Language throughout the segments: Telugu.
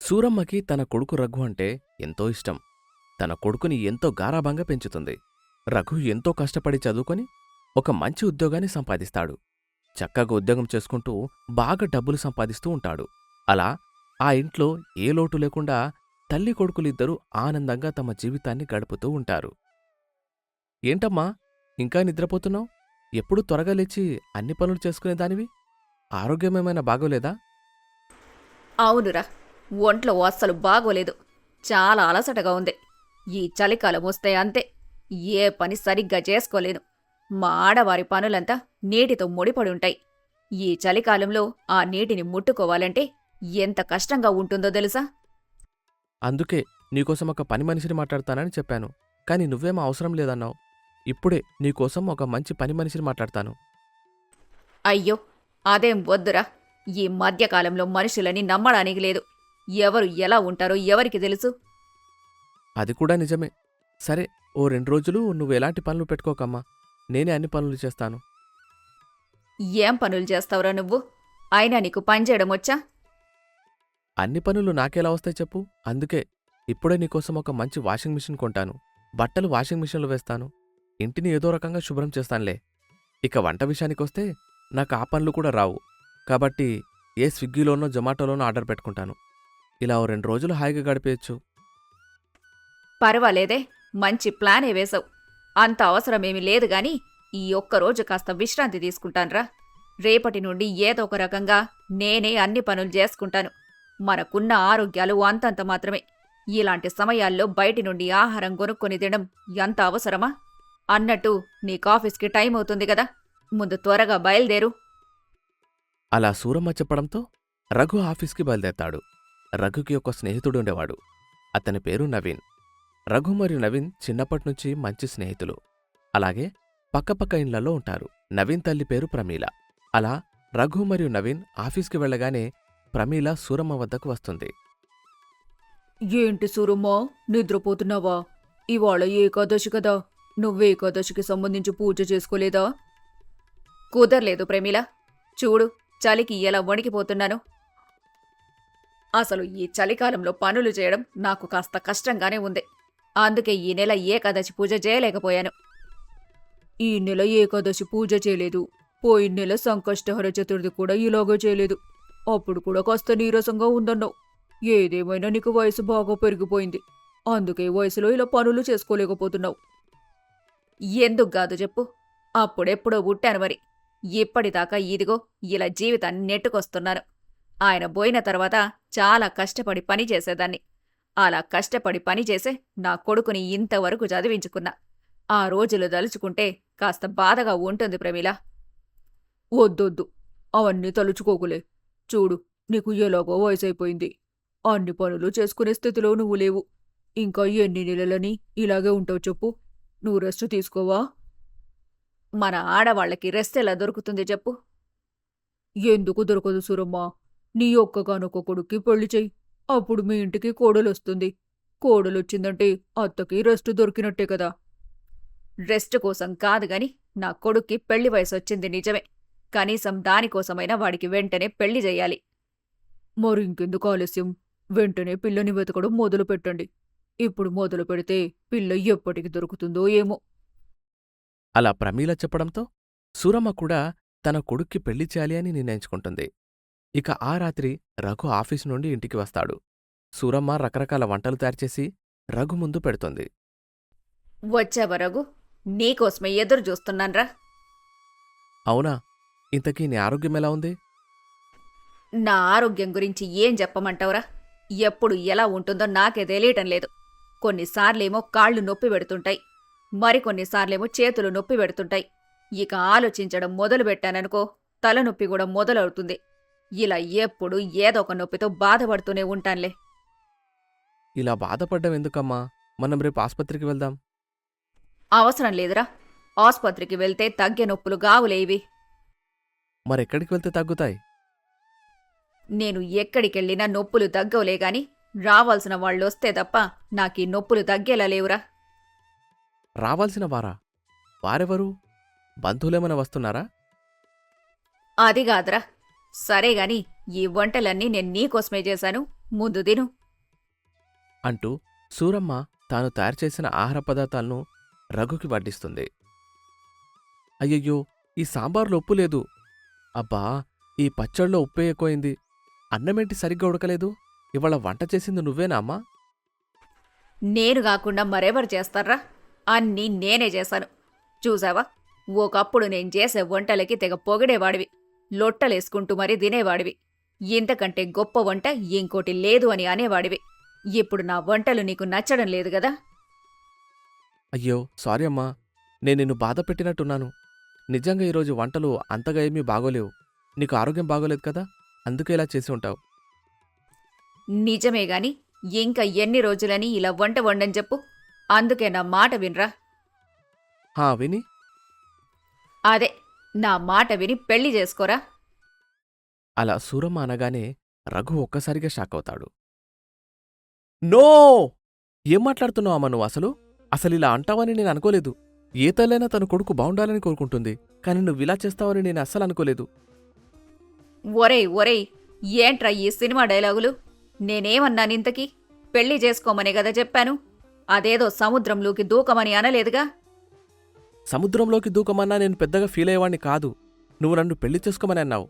సూరమ్మకి తన కొడుకు రఘు అంటే ఎంతో ఇష్టం. తన కొడుకుని ఎంతో గారాబంగా పెంచుతుంది. రఘు ఎంతో కష్టపడి చదువుకొని ఒక మంచి ఉద్యోగాన్ని సంపాదిస్తాడు. చక్కగా ఉద్యోగం చేసుకుంటూ బాగా డబ్బులు సంపాదిస్తూ ఉంటాడు. అలా ఆ ఇంట్లో ఏ లోటు లేకుండా తల్లి కొడుకులిద్దరూ ఆనందంగా తమ జీవితాన్ని గడుపుతూ ఉంటారు. ఏంటమ్మా, ఇంకా నిద్రపోతున్నావు? ఎప్పుడూ త్వరగా లేచి అన్ని పనులు చేసుకునేదానివి. ఆరోగ్యమేమైనా బాగోలేదా? అవునురా, ఒంట్లో అస్సలు బాగోలేదు. చాలా అలసటగా ఉంది. ఈ చలికాలం వస్తే అంతే. ఏ పని సరిగ్గా చేసుకోలేను. మా ఆడవారి పనులంతా నీటితో ముడిపడుంటాయి. ఈ చలికాలంలో ఆ నీటిని ముట్టుకోవాలంటే ఎంత కష్టంగా ఉంటుందో తెలుసా? అందుకే నీకోసం ఒక పని మనిషిని మాట్లాడతానని చెప్పాను. కాని నువ్వేం అవసరం లేదన్నావు. ఇప్పుడే నీకోసం ఒక మంచి పని మనిషిని మాట్లాడతాను. అయ్యో, అదేం వద్దురా. ఈ మధ్యకాలంలో మనుషులని నమ్మడానికి లేదు. ఎవరు ఎలా ఉంటారో ఎవరికి తెలుసు? అది కూడా నిజమే. సరే, ఓ 2 రోజులు నువ్వెలాంటి పనులు పెట్టుకోకమ్మా. నేనే అన్ని పనులు చేస్తాను. ఏం పనులు చేస్తావురా నువ్వు? అయినా నీకు పనిచేయడం వచ్చా? అన్ని పనులు నాకెలా వస్తాయి చెప్పు. అందుకే ఇప్పుడే నీకోసం ఒక మంచి వాషింగ్ మిషన్ కొంటాను. బట్టలు వాషింగ్ మిషన్లో వేస్తాను. ఇంటిని ఏదో రకంగా శుభ్రం చేస్తానులే. ఇక వంట విషయానికొస్తే నాకు ఆ పనులు కూడా రావు. కాబట్టి ఏ స్విగ్గీలోనో జొమాటోలోనో ఆర్డర్ పెట్టుకుంటాను. ఇలా ఓ 2 రోజులు హాయిగా గడిపేయచ్చు. పర్వాలేదే, మంచి ప్లానే వేశావు. అంత అవసరమేమీ లేదు గాని ఈ ఒక్కరోజు కాస్త విశ్రాంతి తీసుకుంటాన్రా. రేపటి నుండి ఏదో ఒక రకంగా నేనే అన్ని పనులు చేసుకుంటాను. మనకున్న ఆరోగ్యాలు అంతంత మాత్రమే. ఇలాంటి సమయాల్లో బయటి నుండి ఆహారం కొనుక్కొని తినడం ఎంత అవసరమా? అన్నట్టు నీకాఫీస్కి టైం అవుతుంది కదా, ముందు త్వరగా బయలుదేరు. అలా సూరమ్మ చెప్పడంతో రఘు ఆఫీస్కి బయలుదేరతాడు. రఘుకి ఒక స్నేహితుడుండేవాడు. అతని పేరు నవీన్. రఘు మరియు నవీన్ చిన్నప్పటినుంచి మంచి స్నేహితులు. అలాగే పక్కపక్క ఇండ్లలో ఉంటారు. నవీన్ తల్లి పేరు ప్రమీల. అలా రఘు మరియు నవీన్ ఆఫీస్కి వెళ్ళగానే ప్రమీల సూరమ్మ వద్దకు వస్తుంది. ఏంటి సూరమ్మా, నిద్రపోతున్నావా? ఇవాళ ఏకాదశి కదా, నువ్వేకాదశికి సంబంధించి పూజ చేసుకోలేదా? కుదర్లేదు ప్రమీల. చూడు, చలికి ఎలా వణికిపోతున్నాను. అసలు ఈ చలికాలంలో పనులు చేయడం నాకు కాస్త కష్టంగానే ఉంది. అందుకే ఈ నెల ఏకాదశి పూజ చేయలేకపోయాను. ఈ నెల ఏకాదశి పూజ చేయలేదు. పోయిన నెల సంకష్టహర చతుర్థి కూడా ఇలాగో చేయలేదు. అప్పుడు కూడా కాస్త నీరసంగా ఉందన్నావు. ఏదేమైనా నీకు వయసు బాగా పెరిగిపోయింది. అందుకే వయసులో ఇలా పనులు చేసుకోలేకపోతున్నావు. ఎందుకు కాదు చెప్పు? అప్పుడెప్పుడో పుట్టాను మరి. ఇప్పటిదాకా ఇదిగో ఇలా జీవితాన్ని నెట్టుకొస్తున్నాను. ఆయన పోయిన తర్వాత చాలా కష్టపడి పని చేసేదాన్ని. అలా కష్టపడి పనిచేసే నా కొడుకుని ఇంతవరకు చదివించుకున్నా. ఆ రోజులు దలుచుకుంటే కాస్త బాధగా ఉంటుంది ప్రమీల. వద్దొద్దు, అవన్నీ తలుచుకోకులే. చూడు, నీకు ఎలాగో వయసైపోయింది. అన్ని పనులు చేసుకునే స్థితిలో నువ్వు లేవు. ఇంకా ఎన్ని నెలలని ఇలాగే ఉంటావు చెప్పు? నువ్వు రెస్ట్ తీసుకోవా? మన ఆడవాళ్లకి రెస్ట్ ఎలా దొరుకుతుంది చెప్పు? ఎందుకు దొరకదు సూరమ్మా? నీ ఒక్కగానొక్క కొడుక్కి పెళ్లి చెయ్యి. అప్పుడు మీ ఇంటికి కోడలొస్తుంది. కోడలొచ్చిందంటే అత్తకి రెస్ట్ దొరికినట్టే కదా. రెస్ట్ కోసం కాదు గాని నా కొడుక్కి పెళ్లి వయసొచ్చింది నిజమే. కనీసం దానికోసమైనా వాడికి వెంటనే పెళ్లి చెయ్యాలి. మరింకెందుకు ఆలస్యం? వెంటనే పిల్లని వెతకడం మొదలు పెట్టండి. ఇప్పుడు మొదలు పెడితే పిల్ల ఎప్పటికి దొరుకుతుందో ఏమో. అలా ప్రమీల చెప్పడంతో సూరమ్మ కూడా తన కొడుక్కి పెళ్లి చేయాలి అని నిర్ణయించుకుంటుంది. ఇక ఆ రాత్రి రఘు ఆఫీసు నుండి ఇంటికి వస్తాడు. సూరమ్మ రకరకాల వంటలు తయారుచేసి రఘు ముందు పెడుతుంది. వచ్చావా రఘు? నీకోసమే ఎదురు చూస్తున్నాన్రా. అవునా? ఇంతకీ నీ ఆరోగ్యమెలా ఉంది? నా ఆరోగ్యం గురించి ఏం చెప్పమంటావురా? ఎప్పుడు ఎలా ఉంటుందో నాకే తెలియటం లేదు. కొన్నిసార్లేమో కాళ్ళు నొప్పి పెడుతుంటాయి. మరికొన్నిసార్లేమో చేతులు నొప్పి పెడుతుంటాయి. ఇక ఆలోచించడం మొదలుపెట్టాననుకో, తలనొప్పి కూడా మొదలవుతుంది. ఇలా ఎప్పుడు ఏదో ఒక నొప్పితో బాధపడుతూనే ఉంటాన్లే. ఇలా బాధపడ్డం ఎందుకమ్మా? మనం రేపు ఆస్పత్రికి వెళ్దాం. అవసరం లేదురా. ఆస్పత్రికి వెళ్తే తగ్గే నొప్పులు గావులే ఇవి. మరెక్కడికి వెళ్తే తగ్గుతాయి? నేను ఎక్కడికెళ్ళినా నొప్పులు తగ్గవులే గాని రావాల్సిన వాళ్ళొస్తే తప్ప నాకీ నొప్పులు తగ్గేలా లేవురా. రావాల్సిన వారా? వారెవరు? బంధువులేమైనా వస్తున్నారా? అదిగాదురా. సరేగాని ఈ వంటలన్నీ నేను నీకోసమే చేశాను. ముందు తిను. అంటూ సూరమ్మ తాను తయారుచేసిన ఆహార పదార్థాలను రఘుకి వడ్డిస్తుంది. అయ్యయ్యో, ఈ సాంబార్లో ఉప్పు లేదు. అబ్బా, ఈ పచ్చళ్ళలో ఉప్పే ఎక్కువైంది. అన్నమేంటి సరిగ్గా ఉడకలేదు? ఇవాళ వంట చేసింది నువ్వేనా అమ్మా? నేను కాకుండా మరెవరు చేస్తారా? అన్నీ నేనే చేశాను. చూసావా, ఒకప్పుడు నేను చేసే వంటలకి తెగ పొగిడేవాడివి, లొట్టలేసుకుంటూ మరీ తినేవాడివి. ఇంతకంటే గొప్ప వంట ఇంకోటి లేదు అని అనేవాడివి. ఇప్పుడు నా వంటలు నీకు నచ్చడం లేదు గదా? అయ్యో, సారీ అమ్మా. నేను నిన్ను బాధ పెట్టినట్టున్నాను. నిజంగా ఈరోజు వంటలు అంతగా ఏమీ బాగోలేవు. నీకు ఆరోగ్యం బాగోలేదు కదా, అందుకే ఇలా చేసి ఉంటావు. నిజమే గాని ఇంకా ఎన్ని రోజులని ఇలా వంట వండని చెప్పు. అందుకే నా మాట వినరా. విని? అదే, నా మాట విని పెళ్లి చేసుకోరా. అలా సూరమ్మ అనగానే రఘు ఒక్కసారిగా షాక్ అవుతాడు. నో! ఏం మాట్లాడుతున్నావు అమ్మా నువ్వు అసలు? అసలిలా అంటావని నేను అనుకోలేదు. ఏ తల్లైనా తన కొడుకు బావుండాలని కోరుకుంటుంది, కానీ నువ్విలా చేస్తావని నేను అస్సలు అనుకోలేదు. ఒరేయ్ ఒరేయ్, ఏంట్రా ఈ సినిమా డైలాగులు? నేనేమన్నానింతకీ? పెళ్లి చేసుకోమనే గదా చెప్పాను. అదేదో సముద్రంలోకి దూకమని అనలేదుగా. సముద్రంలోకి దూకమన్నా నేను పెద్దగా ఫీల్ అయ్యేవాణ్ణి కాదు. నువ్వు నన్ను పెళ్లి చేసుకోమని అన్నావు.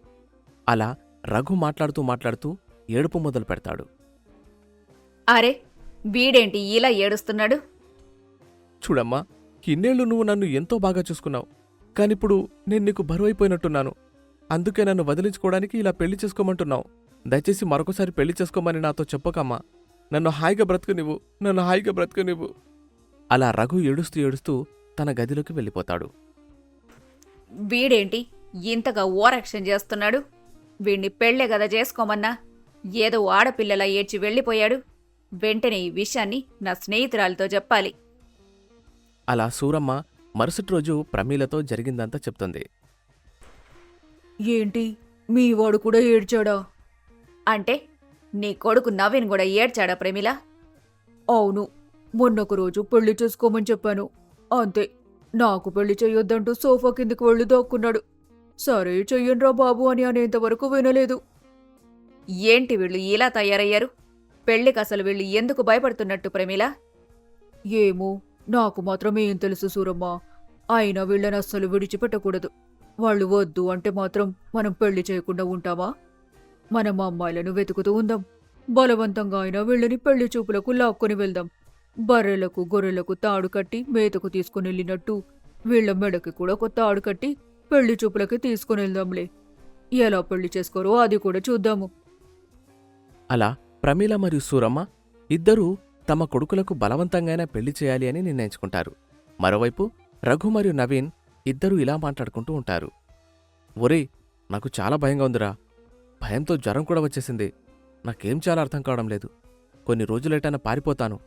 అలా రఘు మాట్లాడుతూ ఏడుపు మొదలు పెడతాడు. అరే, వీడేంటి ఇలా ఏడుస్తున్నాడు? చూడమ్మా, ఇన్నేళ్లు నువ్వు నన్ను ఎంతో బాగా చూసుకున్నావు, కానిప్పుడు నేను నీకు బరువైపోయినట్టున్నాను. అందుకే నన్ను వదిలించుకోవడానికి ఇలా పెళ్లి చేసుకోమంటున్నావు. దయచేసి మరొకసారి పెళ్లి చేసుకోమని నాతో చెప్పకమ్మా. నన్ను హాయిగా బ్రతుకునివ్వు. అలా రఘు ఏడుస్తూ తన గదిలోకి వెళ్ళిపోతాడు. వీడేంటి ఇంతగా ఓరక్షణ చేస్తున్నాడు? వీణ్ణి పెళ్లే గదా చేసుకోమన్నా, ఏదో ఆడపిల్లలా ఏడ్చి వెళ్ళిపోయాడు. వెంటనే ఈ విషయాన్ని నా స్నేహితురాలితో చెప్పాలి. అలా సూరమ్మ మరుసటి రోజు ప్రమీలతో జరిగిందంతా చెప్తుంది. ఏంటి, మీ వాడు కూడా ఏడ్చాడా? అంటే నీ కొడుకు నవీన్ కూడా ఏడ్చాడా ప్రమిళ? అవును, మొన్నొక రోజు పెళ్లి చేసుకోమని చెప్పాను. అంతే, నాకు పెళ్లి చెయ్యొద్దంటూ సోఫా కిందికి వెళ్ళి దాక్కున్నాడు. సరే చెయ్యన్రా బాబు అని అనేంతవరకు వినలేదు. ఏంటి వీళ్ళు ఇలా తయారయ్యారు? పెళ్లికి అసలు వీళ్ళు ఎందుకు భయపడుతున్నట్టు ప్రమిళ? ఏమో, నాకు మాత్రం ఏం తెలుసు సూరమ్మ. అయినా వీళ్ళని అస్సలు విడిచిపెట్టకూడదు. వాళ్ళు వద్దు అంటే మాత్రం మనం పెళ్లి చేయకుండా ఉంటామా? మనం అమ్మాయిలను వెతుకుతూ ఉందాం. బలవంతంగా అయినా వీళ్ళని పెళ్లి చూపులకు లాక్కొని వెళ్దాం. బర్రెలకు గొర్రెలకు తాడు కట్టి మేతకు తీసుకుని వెళ్ళినట్టు వీళ్ల మెడకి కూడా ఒక తాడు కట్టి పెళ్లి చూపులకి తీసుకుని వెళ్దాంలే. ఎలా పెళ్లి చేసుకోరో అది కూడా చూద్దాము. అలా ప్రమీల మరియు సూరమ్మ ఇద్దరూ తమ కొడుకులకు బలవంతంగానే పెళ్లి చేయాలి అని నిర్ణయించుకుంటారు. మరోవైపు రఘు మరియు నవీన్ ఇద్దరూ ఇలా మాట్లాడుకుంటూ ఉంటారు. ఒరేయ్, నాకు చాలా భయంగా ఉందిరా. భయంతో జ్వరం కూడా వచ్చేసింది. నాకేం చాలా అర్థం కావడం లేదు. కొన్ని రోజులేటైనా పారిపోతాను.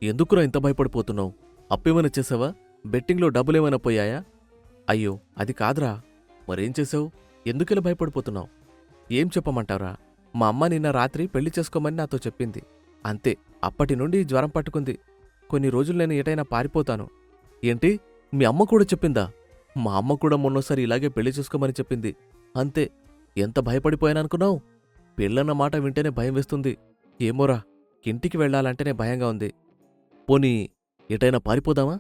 ఎందుకురా ఇంత భయపడిపోతున్నావు? అప్పేమైనా చేసావా? బెట్టింగ్లో డబ్బులేమైనా పోయాయా? అయ్యో, అది కాదురా. మరేం చేసావు? ఎందుకిలా భయపడిపోతున్నావు? ఏం చెప్పమంటావురా? మా అమ్మ నిన్న రాత్రి పెళ్లి చేసుకోమని నాతో చెప్పింది. అంతే, అప్పటి నుండి జ్వరం పట్టుకుంది. కొన్ని రోజులు నేను ఎటైనా పారిపోతాను. ఏంటి, మీ అమ్మ కూడా చెప్పిందా? మా అమ్మ కూడా మొన్నోసారి ఇలాగే పెళ్లి చేసుకోమని చెప్పింది. అంతే, ఎంత భయపడిపోయాననుకున్నావు? పెళ్ళన్న మాట వింటేనే భయం వేస్తుంది. ఏమోరా, ఇంటికి వెళ్లాలంటేనే భయంగా ఉంది. పోనీ ఎటైనా పారిపోదామా?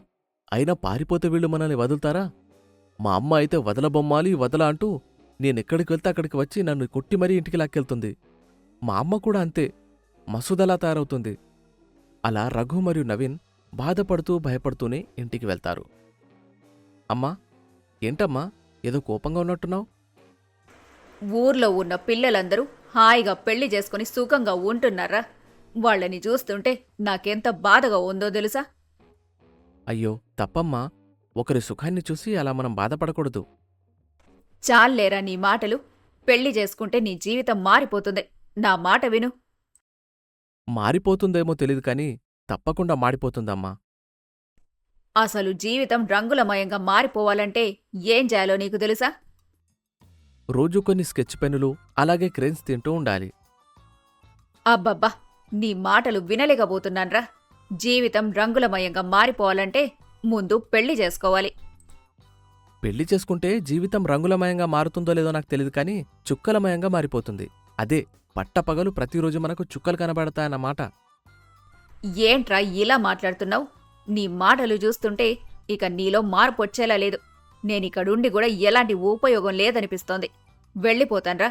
అయినా పారిపోతే వీళ్ళు మనల్ని వదులుతారా? మా అమ్మ అయితే వదలబొమ్మాలి వదల అంటూ నేనెక్కడికి వెళ్తే అక్కడికి వచ్చి నన్ను కొట్టి మరీ ఇంటికి లాక్కెళ్తుంది. మా అమ్మ కూడా అంతే, మసూదలా తయారవుతుంది. అలా రఘు మరియు నవీన్ బాధపడుతూ భయపడుతూనే ఇంటికి వెళ్తారు. అమ్మా, ఏంటమ్మా ఏదో కోపంగా ఉన్నట్టున్నావు? ఊర్లో ఉన్న పిల్లలందరూ హాయిగా పెళ్లి చేసుకుని సుఖంగా ఉంటున్నారా? వాళ్ళని చూస్తుంటే నాకెంత బాధగా ఉందో తెలుసా? అయ్యో, తప్పమ్మా. ఒకరి సుఖాన్ని చూసి అలా మనం బాధపడకూడదు. చాల్లేరా నీ మాటలు. పెళ్లి చేసుకుంటే నీ జీవితం మారిపోతుంది. నా మాట విను. మారిపోతుందేమో తెలీదు కాని తప్పకుండా మాడిపోతుందమ్మా. అసలు జీవితం రంగులమయంగా మారిపోవాలంటే ఏం చేయాలో నీకు తెలుసా? రోజు కొన్ని స్కెచ్ పెన్నులు అలాగే క్రేన్స్ తింటూ ఉండాలి. అబ్బబ్బా, నీ మాటలు వినలేకపోతున్నాన్రా. జీవితం రంగులమయంగా మారిపోవాలంటే ముందు పెళ్లి చేసుకోవాలి. పెళ్లి చేసుకుంటే జీవితం రంగులమయంగా మారుతుందో లేదో నాకు తెలియదు కానీ చుక్కలమయంగా మారిపోతుంది. అదే పట్టపగలు ప్రతిరోజు మనకు చుక్కలు కనబడతాయన్నమాట. ఏంట్రా ఇలా మాట్లాడుతున్నావు? నీ మాటలు చూస్తుంటే ఇక నీలో మార్పొచ్చేలా లేదు. నేనిక్కడుండి కూడా ఎలాంటి ఉపయోగం లేదనిపిస్తోంది. వెళ్ళిపోతాన్రా.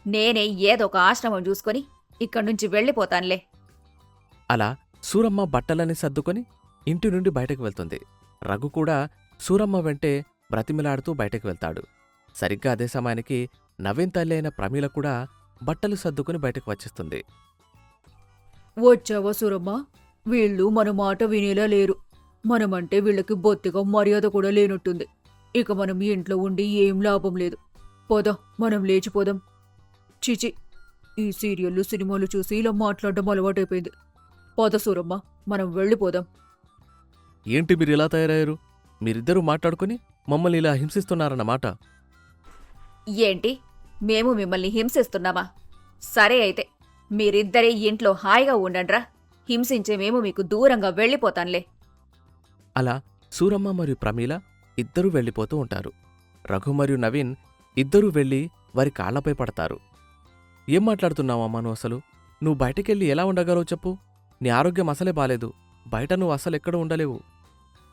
నేనే ఏదో ఒక ఆశ్రమం చూసుకొని ఇక్కడ్నుంచి వెళ్ళిపోతాన్లే. అలా సూరమ్మ బట్టలని సర్దుకొని ఇంటి నుండి బయటకు వెళ్తుంది. రఘు కూడా సూరమ్మ వెంటే బ్రతిమిలాడుతూ బయటకు వెళ్తాడు. సరిగ్గా అదే సమయానికి నవీన్ తల్లి అయిన ప్రమీల కూడా బట్టలు సర్దుకుని బయటకు వచ్చేస్తుంది. వచ్చావా సూరమ్మా? వీళ్ళు మన మాట వినేలా లేరు. మనమంటే వీళ్ళకి బొత్తిగా మర్యాద కూడా లేనట్టుంది. ఇక మనం ఇంట్లో ఉండి ఏం లాభం లేదు. పోదాం, మనం లేచిపోదాం. చిచి, ఈ సీరియళ్ళు సినిమాలు చూసి ఇలా మాట్లాడడం అలవాటైపోయింది. పోద సూరమ్మ, మనం వెళ్ళిపోదాం. ఏంటి మీరు ఇలా తయారయ్యారు? మీరిద్దరూ మాట్లాడుకుని మమ్మల్ని ఇలా హింసిస్తున్నారన్నమాట. ఏంటి, మేము మిమ్మల్ని హింసిస్తున్నామా? సరే అయితే, మీరిద్దరే ఇంట్లో హాయిగా ఉండండ్రా. హింసించే మేము మీకు దూరంగా వెళ్ళిపోతాంలే. అలా సూరమ్మ మరియు ప్రమీల ఇద్దరూ వెళ్ళిపోతూ ఉంటారు. రఘు మరియు నవీన్ ఇద్దరూ వెళ్ళి వారి కాళ్లపై పడతారు. ఏం మాట్లాడుతున్నావమ్మా నువ్వు అసలు? నువ్వు బయటకెళ్ళి ఎలా ఉండగలవు చెప్పు? నీ ఆరోగ్యం అసలే బాలేదు. బయట నువ్వు అసలెక్కడ ఉండలేవు.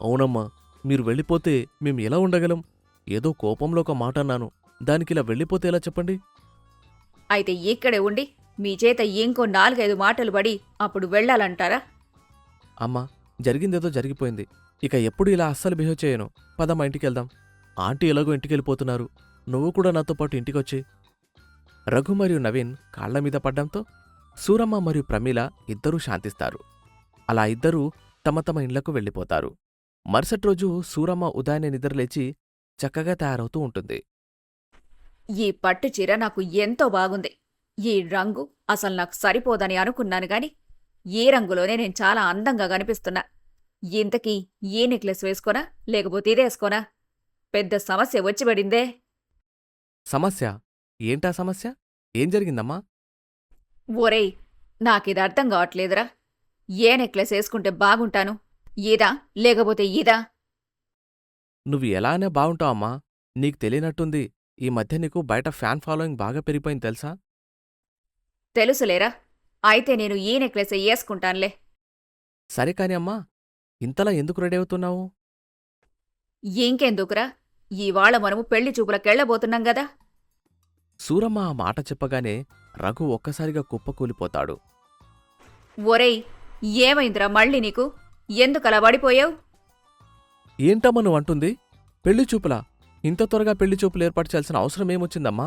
అవునమ్మా, మీరు వెళ్ళిపోతే మేం ఎలా ఉండగలం? ఏదో కోపంలో ఒక మాట అన్నాను. దానికిలా వెళ్ళిపోతే ఎలా చెప్పండి? అయితే ఇక్కడే ఉండి మీ చేత ఇంకో 4-5 మాటలు పడి అప్పుడు వెళ్ళాలంటారా? అమ్మా, జరిగిందేదో జరిగిపోయింది. ఇక ఎప్పుడు ఇలా అస్సలు బిహేవ్ చేయను. పదమ్మా, ఇంటికెళ్దాం. ఆంటీ ఎలాగో ఇంటికెళ్ళిపోతున్నారు. నువ్వు కూడా నాతో పాటు ఇంటికొచ్చి. రఘు మరియు నవీన్ కాళ్లమీద పడ్డంతో సూరమ్మ మరియు ప్రమీల ఇద్దరూ శాంతిస్తారు. అలా ఇద్దరూ తమ తమ ఇండ్లకు వెళ్ళిపోతారు. మరుసటి రోజు సూరమ్మ ఉదయాన్నే నిద్రలేచి చక్కగా తయారవుతూ ఉంటుంది. ఈ పట్టు చీర నాకు ఎంతో బాగుంది. ఈ రంగు అసలు నాకు సరిపోదని అనుకున్నాను గాని ఈ రంగులోనే నేను చాలా అందంగా కనిపిస్తున్నా. ఇంతకీ ఈ నెక్లెస్ వేసుకోనా లేకపోతే ఇదేసుకోనా? పెద్ద సమస్య వచ్చి పడిందే. సమస్య? ఏంటా సమస్య? ఏం జరిగిందమ్మా? ఒరేయ్, నాకిది అర్థం కావట్లేదురా. ఏ నెక్లెస్ వేసుకుంటే బాగుంటాను? ఇదా లేకపోతే ఇదా? నువ్వు ఎలా అనే బావుంటావమ్మా. నీకు తెలియనట్టుంది, ఈ మధ్య నీకు బయట ఫ్యాన్ ఫాలోయింగ్ బాగా పెరిగిపోయింది తెలుసా? తెలుసులేరా. అయితే నేను ఈ నెక్లెస్ వేసుకుంటానులే. సరే కాని అమ్మా, ఇంతలా ఎందుకు రెడీ అవుతున్నావు? ఇంకెందుకురా, ఇవాళ మనము పెళ్లి చూపులకెళ్లబోతున్నాం గదా. సూరమ్మ ఆ మాట చెప్పగానే రఘు ఒక్కసారిగా కుప్పకూలిపోతాడు. ఒరేయ్, ఏమైందిరా మళ్ళీ నీకు? ఎందుకలా పడిపోయావు? ఏంటమ్మా నువ్వు అంటుంది? పెళ్లి చూపులా? ఇంత త్వరగా పెళ్లి చూపులు ఏర్పాటు చేయాల్సిన అవసరం ఏమొచ్చిందమ్మా?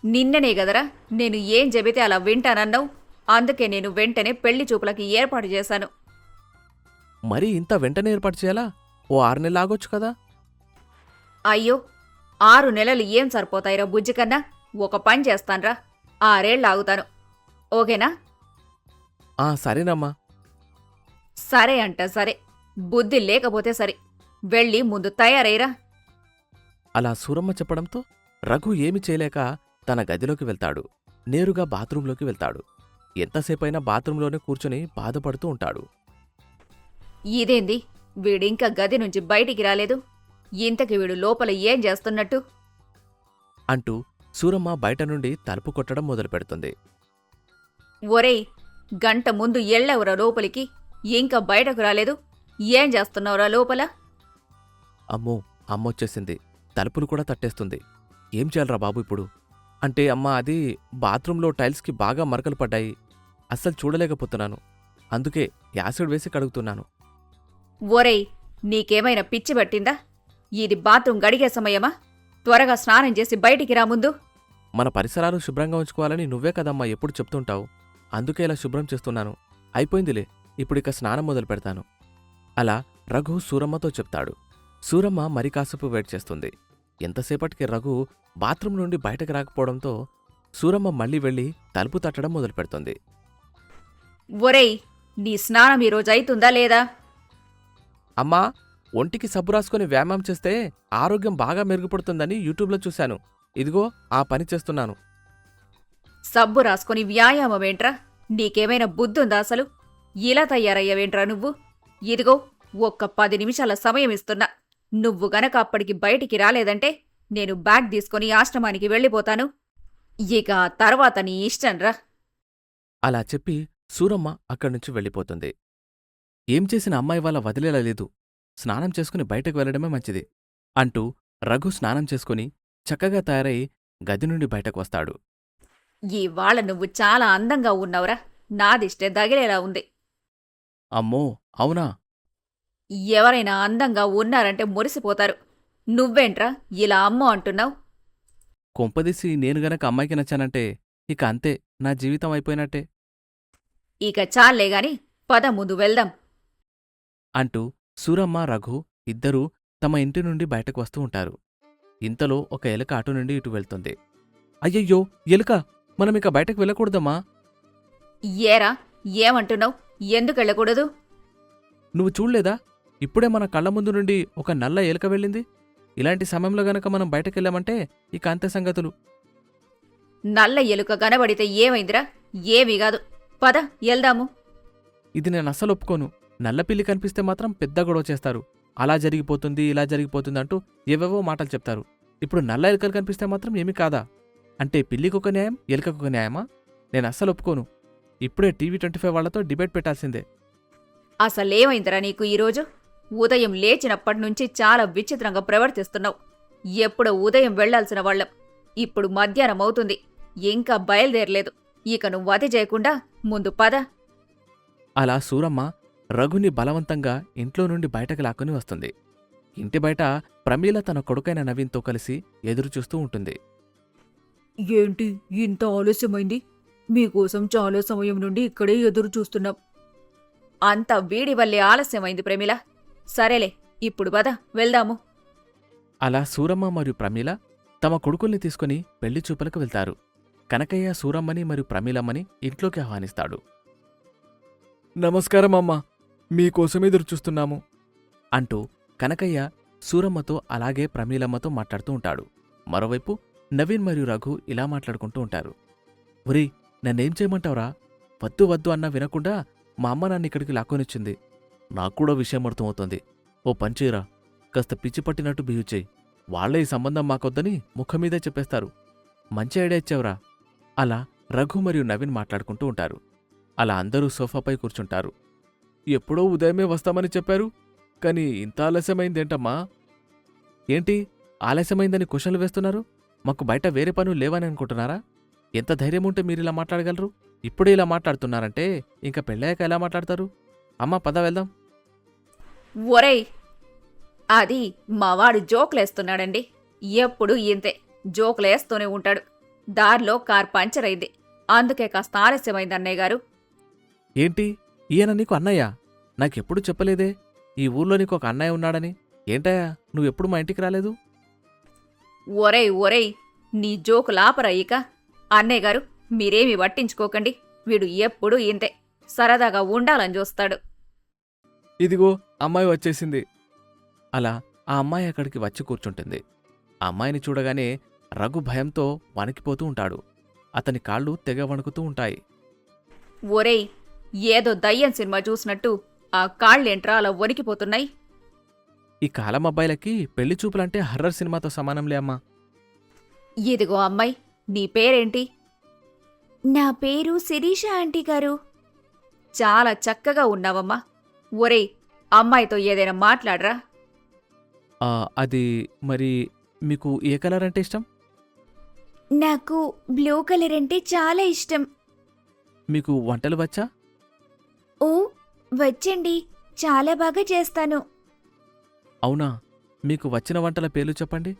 నిన్ననే గదరా నేను ఏం చెబితే అలా వింటానన్నావు. అందుకే నేను వెంటనే పెళ్లి చూపులకి ఏర్పాటు చేశాను. మరీ ఇంత వెంటనే ఏర్పాటు చేయాలా? ఓ 6 నెలలు ఆగొచ్చు కదా? అయ్యో, 6 నెలలు ఏం సరిపోతాయిరా బుజ్జికన్నా. ఒక పని చేస్తాన్రా, 6 ఏళ్ళు ఆగుతాను. ఓకేనా? సరేనమ్మా. సరే అంట సరే. బుద్ధి లేకపోతే సరే. వెళ్ళి ముందు తయారైరా. అలా సూరమ్మ చెప్పడంతో రఘు ఏమి చేయలేక తన గదిలోకి వెళ్తాడు. నేరుగా బాత్రూంలోకి వెళ్తాడు. ఎంతసేపైనా బాత్రూంలోనే కూర్చుని బాధపడుతూ ఉంటాడు. ఇదేంది, వీడింకా గది నుంచి బయటికి రాలేదు? ఇంతకి వీడు లోపల ఏం చేస్తున్నట్టు? అంటూ సూరమ్మ బయట నుండి తలుపు కొట్టడం మొదలుపెడుతుంది. ఒరేయ్, గంట ముందు ఎళ్ళెవరా లోపలికి? ఇంకా బయటకు రాలేదు. ఏం చేస్తున్నావురా లోపల? అమ్మో, అమ్మొచ్చేసింది. తలుపులు కూడా తట్టేస్తుంది. ఏం చేయాలరా బాబు ఇప్పుడు? అంటే అమ్మా, అది బాత్రూంలో టైల్స్కి బాగా మరకలు పడ్డాయి. అస్సలు చూడలేకపోతున్నాను. అందుకే యాసిడ్ వేసి కడుగుతున్నాను. ఒరేయ్, నీకేమైనా పిచ్చి పట్టిందా? ఇది బాత్రూం గడిగే సమయమా? త్వరగా స్నానం చేసి బయటికి రా ముందు. మన పరిసరాలు శుభ్రంగా ఉంచుకోవాలని నువ్వే కదమ్మా ఎప్పుడు చెప్తుంటావు. అందుకే ఇలా శుభ్రం చేస్తున్నాను. అయిపోయిందిలే, ఇప్పుడిక స్నానం మొదలు పెడతాను. అలా రఘు సూరమ్మతో చెప్తాడు. సూరమ్మ మరి కాసేపు వెయిట్ చేస్తుంది. ఎంతసేపటికి రఘు బాత్రూం నుండి బయటకు రాకపోవడంతో సూరమ్మ మళ్ళీ వెళ్ళి తలుపు తట్టడం మొదలుపెడుతుంది. ఒరేయ్, నీ స్నానం ఈరోజు అయితుందా లేదా? అమ్మా, ఒంటికి సబ్బు రాసుకుని వ్యాయామం చేస్తే ఆరోగ్యం బాగా మెరుగుపడుతుందని యూట్యూబ్లో చూశాను. ఇదిగో ఆ పని చేస్తున్నాను. సబ్బు రాసుకొని వ్యాయామమేంట్రా? నీకేమైనా బుద్ధుందా అసలు? ఇలా తయారయ్యావేంట్రా నువ్వు? ఇదిగో ఒక్క 10 నిమిషాల సమయం ఇస్తున్నా. నువ్వు గనక అప్పటికి బయటికి రాలేదంటే నేను బ్యాగ్ తీసుకొని ఆశ్రమానికి వెళ్ళిపోతాను. ఇక తర్వాత నీ ఇష్టంరా. అలా చెప్పి సూరమ్మ అక్కడ్నుంచి వెళ్ళిపోతుంది. ఏం చేసిన అమ్మాయి వాళ్ళ వదిలేలా లేదు. స్నానం చేసుకుని బయటకు వెళ్లడమే మంచిది అంటూ రఘు స్నానం చేసుకుని చక్కగా తయారై గది నుండి బయటకు వస్తాడు. ఇవాళ నువ్వు చాలా అందంగా ఉన్నావురా. నాదిష్టే దగిలేలా ఉంది. అమ్మో, అవునా? ఎవరైనా అందంగా ఉన్నారంటే మురిసిపోతారు. నువ్వేంట్రా ఇలా అమ్మో అంటున్నావు? కొంపదీసి నేను గనక అమ్మాయికి నచ్చానంటే ఇక అంతే, నా జీవితం అయిపోయినట్టే ఇక చాలేగాని పద ముందు వెళ్దాం. అంటూ సూరమ్మ, రఘు ఇద్దరూ తమ ఇంటి నుండి బయటకు వస్తూ ఉంటారు. ఇంతలో ఒక ఎలుక అటు నుండి ఇటు వెళ్తుంది. అయ్యయ్యో, ఎలుక! మనమిక బయటకు వెళ్ళకూడదమ్మా. ఏరా, ఏమంటున్నావు? ఎందుకెళ్ళకూడదు? నువ్వు చూడ్లేదా? ఇప్పుడే మన కళ్ళ ముందు నుండి ఒక నల్ల ఎలుక వెళ్ళింది. ఇలాంటి సమయంలో గనక మనం బయటకెళ్ళామంటే ఇక అంతే సంగతులు. నల్ల ఎలుక కనబడితే ఏమైందిరా? ఏమీ కాదు. పద వెళ్దాము. ఇది నేను అస్సలు ఒప్పుకోను. నల్లపిల్లి కనిపిస్తే మాత్రం పెద్ద గొడవ చేస్తారు. అలా జరిగిపోతుంది, ఇలా జరిగిపోతుంది అంటూ ఏవేవో మాటలు చెప్తారు. ఇప్పుడు నల్ల ఎలుకలు కనిపిస్తే మాత్రం ఏమీ కాదా? అంటే పిల్లికొక న్యాయం, ఎలుకకొక న్యాయమా? నేను అస్సలు ఒప్పుకోను. ఇప్పుడే టీవీ25 వాళ్లతో డిబేట్ పెట్టాల్సిందే. అసలేమైందిరా నీకు ఈరోజు? ఉదయం లేచినప్పటినుంచి చాలా విచిత్రంగా ప్రవర్తిస్తున్నావు. ఎప్పుడో ఉదయం వెళ్లాల్సిన వాళ్ళం. ఇప్పుడు మధ్యాహ్నం అవుతుంది. ఇంకా బయలుదేరలేదు. ఇక నువ్వు అతి చేయకుండా ముందు పద. అలా సూరమ్మ రఘుని బలవంతంగా ఇంట్లో నుండి బయటకు లాక్కుని వస్తుంది. ఇంటి బయట ప్రమీల తన కొడుకైన నవీన్తో కలిసి ఎదురుచూస్తూ ఉంటుంది. ఏంటి ఇంత ఆలస్యమైంది? మీకోసం చాలా సమయం నుండి ఇక్కడే ఎదురు చూస్తున్నాం. అంత వీడి వల్లే ఆలస్యమైంది ప్రమిళ. సరేలే, ఇప్పుడు పద వెళ్దాము. అలా సూరమ్మ మరియు ప్రమీల తమ కొడుకుల్ని తీసుకుని పెళ్లి చూపులకు వెళ్తారు. కనకయ్య సూరమ్మని మరియు ప్రమీలమ్మని ఇంట్లోకి ఆహ్వానిస్తాడు. నమస్కారం అమ్మా, మీకోసం ఎదురుచూస్తున్నాము అంటూ కనకయ్య సూరమ్మతో అలాగే ప్రమీలమ్మతో మాట్లాడుతూ ఉంటాడు. మరోవైపు నవీన్ మరియు రఘు ఇలా మాట్లాడుకుంటూ ఉంటారు. ఒరేయ్, నన్నేం చేయమంటావురా? వద్దు వద్దు అన్నా వినకుండా మా అమ్మ నన్ను ఇక్కడికి లాక్కొనిచ్చింది. నాక్కూడా విషయం అర్థమవుతోంది. ఓ పంచేరా, కాస్త పిచ్చి పట్టినట్టు బిహేవ్ చేయి. వాళ్లే ఈ సంబంధం మాకొద్దని ముఖం మీదే చెప్పేస్తారు. మంచి ఐడియా ఇచ్చావురా. అలా రఘు మరియు నవీన్ మాట్లాడుకుంటూ ఉంటారు. అలా అందరూ సోఫాపై కూర్చుంటారు. ఎప్పుడో ఉదయమే వస్తామని చెప్పారు, కాని ఇంత ఆలస్యమైందేంటమ్మా? ఏంటి ఆలస్యమైందని క్వశ్చన్లు వేస్తున్నారు? మాకు బయట వేరే పనులు లేవని అనుకుంటున్నారా? ఎంత ధైర్యం ఉంటే మీరిలా మాట్లాడగలరు? ఇప్పుడే ఇలా మాట్లాడుతున్నారంటే ఇంకా పెళ్ళాక ఎలా మాట్లాడతారు? అమ్మా, పద వెళ్దాం. ఒరేయ్, అది మావాడు జోకులేస్తున్నాడండి. ఎప్పుడు ఇంతే జోకులేస్తూనే ఉంటాడు. దారిలో కార్ పంచర్ అయింది. అందుకే కాస్త ఆలస్యమైంది అన్నయ్య గారు. ఏంటి, ఈయన నీకు అన్నయ్య? నాకెప్పుడు చెప్పలేదే ఈ ఊర్లో నీకు ఒక అన్నయ్య ఉన్నాడని. ఏంటయ్యా, నువ్వెప్పుడు మా ఇంటికి రాలేదు? ఒరేయ్ ఒరేయ్, నీ జోకులాపరా ఇక. అన్నయ్య గారు, మీరేమీ పట్టించుకోకండి. వీడు ఎప్పుడూ ఇంతే సరదాగా ఉండాలని చూస్తాడు. ఇదిగో అమ్మాయి వచ్చేసింది. అలా ఆ అమ్మాయి అక్కడికి వచ్చి కూర్చుంటుంది. ఆ అమ్మాయిని చూడగానే రఘు భయంతో వణికిపోతూ ఉంటాడు. అతని కాళ్ళు తెగ వణుకుతూ ఉంటాయి. ఒరేయ్, ఏదో దయ్యం సినిమా చూసినట్టు ఆ కాళ్ళేంట్రా అలా వణికిపోతున్నాయి? ఈ కాలం అబ్బాయిలకి పెళ్లి చూపులంటే హర్రర్ సినిమాతో సమానంలే అమ్మా. ఇదిగో అమ్మాయి, నీ పేరేంటి? నా పేరు శిరీష ఆంటీ గారు. చాలా చక్కగా ఉన్నావమ్మా. ఒరేయ్, అమ్మాయితో ఏదైనా మాట్లాడరా. అది మరి మీకు ఏ కలర్ అంటే ఇష్టం? నాకు బ్లూ కలర్ అంటే చాలా ఇష్టం. మీకు వంటలు వచ్చా? ఓ, వచ్చండి. చాలా బాగా చేస్తాను. అవునా? మీకు వచ్చిన వంటల పేర్లు చెప్పండి.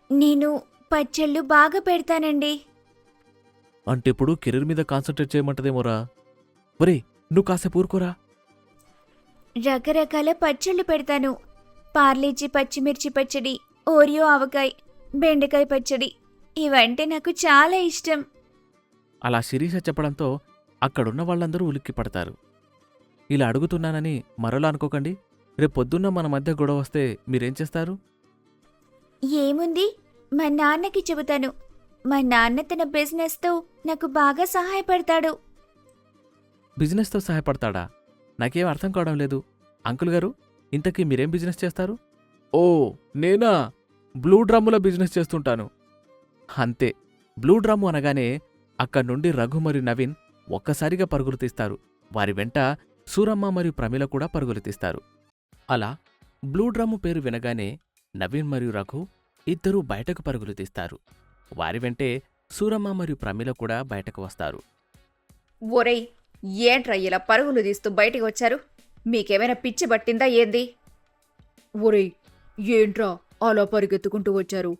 నేను పచ్చళ్ళు బాగా పెడతానండి. అంటే ఇప్పుడు కెరీర్ మీద కాన్సంట్రేట్ చేయమంటదేమోరా. ఒరే, నువ్వు కాసేపు ఊరుకోరా. రకరకాల పచ్చళ్ళు పెడతాను. పార్లేజీ పచ్చిమిర్చి పచ్చడి, ఓరియో ఆవకాయ, బెండకాయ పచ్చడి, ఇవంటే నాకు చాలా ఇష్టం. అలా శిరీష చెప్పడంతో అక్కడున్న వాళ్ళందరూ ఉలిక్కి పడతారు. ఇలా అడుగుతున్నానని మరోలా అనుకోకండి. రేపొద్దున్న మన మధ్య గొడవ వస్తే మీరేం చేస్తారు? ఏముంది, మా నాన్నకి చెబుతాను. మా నాన్న తన బిజినెస్తో నాకు బాగా సహాయపడతాడు. బిజినెస్తో సహాయపడతాడా? నాకేం అర్థం కావడం లేదు. అంకుల్ గారు, ఇంతకీ మీరేం బిజినెస్ చేస్తారు? ఓ, నేనా? బ్లూ డ్రమ్ముల బిజినెస్ చేస్తుంటాను. అంతే, బ్లూ డ్రమ్ము అనగానే అక్కడ్నుండి రఘు మరియు నవీన్ ఒక్కసారిగా పరుగులు తీస్తారు. వారి వెంట సూరమ్మ మరియు ప్రమిళ కూడా పరుగులు తీస్తారు. అలా బ్లూ డ్రమ్ము పేరు వినగానే నవీన్ మరియు రఘు ఇద్దరూ బయటకు పరుగులు తీస్తారు. వారి వెంటే సూరమ్మ మరియు ప్రమిళ కూడా బయటకు వస్తారు. ఒరేయ్, ఏంట్రా ఇలా పరుగులు తీస్తూ బయటికి వచ్చారు? మీకేమైనా పిచ్చి పట్టిందా ఏంది? ఒరేయ్, ఏంట్రా అలా పరిగెత్తుకుంటూ వచ్చారు?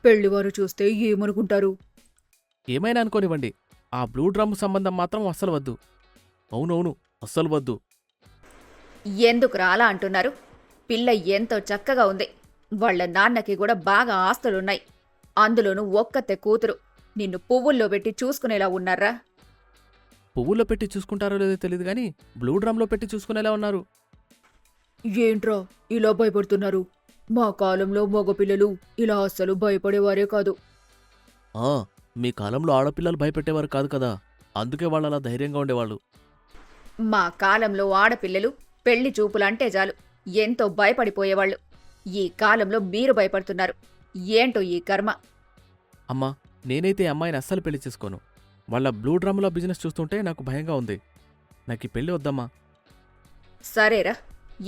పెళ్లివారు చూస్తే ఏమనుకుంటారు? ఏమైనా అనుకోనివ్వండి, ఆ బ్లూ డ్రమ్ము సంబంధం మాత్రం అస్సలు వద్దు. అవునవును, అస్సలు వద్దు. ఎందుకురా అలా అంటున్నారు? పిల్ల ఎంతో చక్కగా ఉంది. వాళ్ళ నాన్నకి కూడా బాగా ఆస్తులున్నాయి. అందులోనూ ఒక్కతే కూతురు. నిన్ను పువ్వుల్లో పెట్టి చూసుకునేలా ఉన్నారా? పువ్వుల్లో పెట్టి చూసుకుంటారో లేదో తెలియదు గాని బ్లూ డ్రమ్లో పెట్టి చూసుకునేలా ఉన్నారు. ఏంట్రా ఇలా భయపడుతున్నారు? మా కాలంలో మగపిల్లలు ఇలా అస్సలు భయపడేవారే కాదు. మీ కాలంలో ఆడపిల్లలు భయపెట్టేవారు కాదు కదా, అందుకే వాళ్ళు అలా ధైర్యంగా ఉండేవాళ్ళు. మా కాలంలో ఆడపిల్లలు పెళ్లి చూపులంటే చాలు ఎంతో భయపడిపోయేవాళ్ళు. ఈ కాలంలో మీరు భయపడుతున్నారు. ఏంటో ఈ కర్మ. అమ్మా, నేనైతే అమ్మాయిని అస్సలు పెళ్లి చేసుకోను. వాళ్ళ బ్లూ డ్రమ్లో బిజినెస్ చూస్తుంటే నాకు భయంగా ఉంది. నాకు ఈ పెళ్లి వద్దమ్మా. సరేరా,